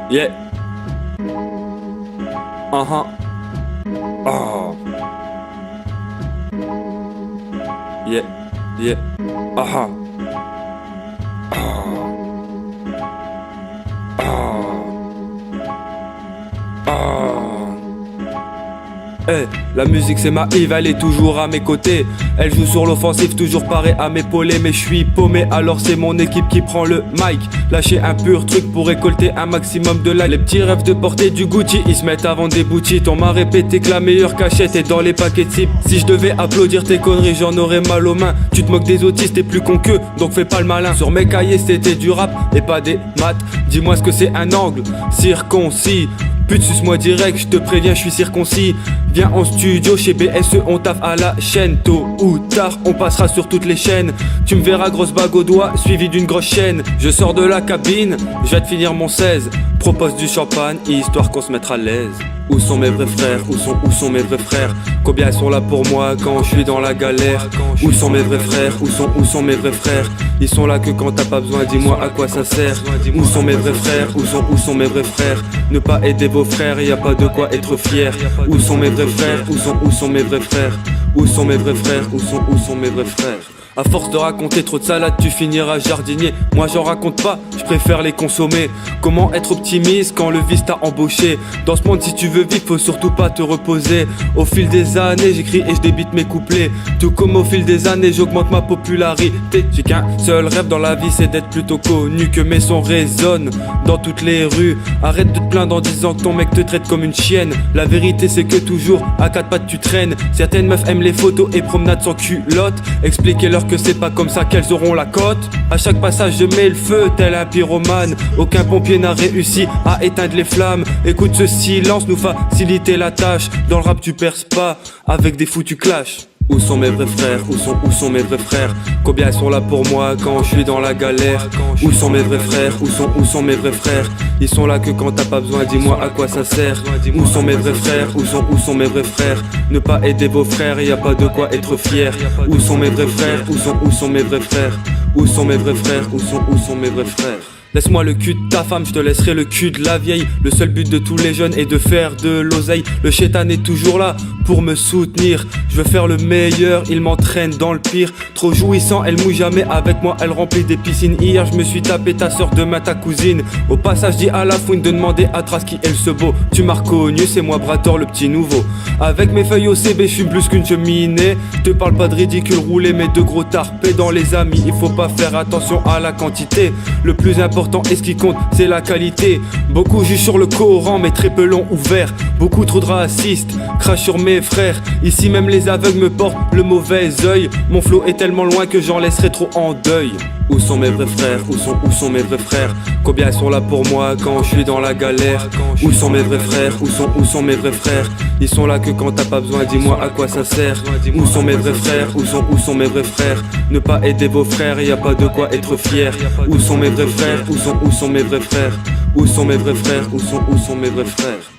Yeah. Uh-huh. Oh. Yeah. Yeah. Uh-huh. Oh. Oh. Oh. Hey, la musique c'est ma Yves, elle est toujours à mes côtés. Elle joue sur l'offensive, toujours parée à m'épauler. Mais je suis paumé, alors c'est mon équipe qui prend le mic. Lâcher un pur truc pour récolter un maximum de likes. Les petits rêves de porter du Gucci, ils se mettent à vendre des boutiques. On m'a répété que la meilleure cachette est dans les paquets de cibles. Si je devais applaudir tes conneries, j'en aurais mal aux mains. Tu te moques des autistes, t'es plus con qu'eux, donc fais pas le malin. Sur mes cahiers c'était du rap et pas des maths. Dis-moi ce que c'est un angle circoncis. Pute, suce-moi direct, je te préviens, je suis circoncis. Viens en studio chez BSE, on taffe à la chaîne. Tôt ou tard, on passera sur toutes les chaînes. Tu me verras grosse bague au doigt, suivi d'une grosse chaîne. Je sors de la cabine, je viens de finir mon 16. Propose du champagne, histoire qu'on se mette à l'aise. Où sont mes vrais frères? Où sont mes vrais frères? Combien ils sont là pour moi quand je suis dans la galère? Où sont mes vrais frères? Où sont mes vrais frères? Ils sont là que quand t'as pas besoin, dis-moi à quoi ça sert. Où sont mes vrais frères? Où sont mes vrais frères? Ne pas aider vos frères, y a pas de quoi être fier. Où sont mes vrais frères? Où sont mes vrais frères? Où sont mes vrais frères? Où sont mes vrais frères? À force de raconter trop de salade, tu finiras jardinier. Moi j'en raconte pas, je préfère les consommer. Comment être optimiste quand le vice t'a embauché? Dans ce monde si tu veux vivre, faut surtout pas te reposer. Au fil des années, j'écris et je débite mes couplets. Tout comme au fil des années, j'augmente ma popularité. J'ai qu'un seul rêve dans la vie, c'est d'être plutôt connu. Que mes sons résonnent dans toutes les rues. Arrête de te plaindre en disant que ton mec te traite comme une chienne. La vérité c'est que toujours à quatre pattes tu traînes. Certaines meufs aiment les photos et promenades sans culotte. Expliquez-leur que c'est pas comme ça qu'elles auront la cote. À chaque passage je mets le feu tel un pyromane. Aucun pompier n'a réussi à éteindre les flammes. Écoute, ce silence nous faciliter la tâche. Dans le rap tu perces pas avec des foutus clashs. Où sont mes vrais frères? Où sont mes vrais frères? Combien ils sont là pour moi quand je suis dans la galère? Où sont mes vrais frères? Où sont mes vrais frères? Ils sont là que quand t'as pas besoin, dis-moi à quoi ça sert. Où sont mes vrais frères? Où sont mes vrais frères? Ne pas aider vos frères, y a pas de quoi être fier. Où sont mes vrais frères? Où sont mes vrais frères? Où sont mes vrais frères? Où sont mes vrais frères? Laisse-moi le cul de ta femme, je te laisserai le cul de la vieille. Le seul but de tous les jeunes est de faire de l'oseille. Le chétan est toujours là pour me soutenir. Je veux faire le meilleur, il m'entraîne dans le pire. Trop jouissant, elle mouille jamais avec moi, elle remplit des piscines. Hier je me suis tapé ta soeur, demain ta cousine. Au passage dis à la fouine de demander à Trace qui est le beau. Tu m'as reconnu, c'est moi Brator le petit nouveau. Avec mes feuilles au CB, je suis plus qu'une cheminée. Je te parle pas de ridicule roulé, mais de gros tarpés dans les amis. Il faut pas faire attention à la quantité. Le plus important et ce qui compte c'est la qualité. Beaucoup jugent sur le Coran mais très peu l'ont ouvert. Beaucoup trop de racistes crachent sur mes frères. Ici même les aveugles me portent le mauvais œil. Mon flow est tellement loin que j'en laisserai trop en deuil. Où sont mes vrais frères? Où sont mes vrais frères? Combien ils sont là pour moi quand je suis dans la galère? Où sont mes vrais frères? Où sont mes vrais frères? Ils sont là que quand t'as pas besoin, dis-moi à quoi ça sert. Où sont mes vrais frères? Où sont mes vrais frères? Ne pas aider vos frères, y a pas de quoi être fier. Où sont mes vrais frères? Où sont mes vrais frères? Où sont mes vrais frères? Où sont mes vrais frères?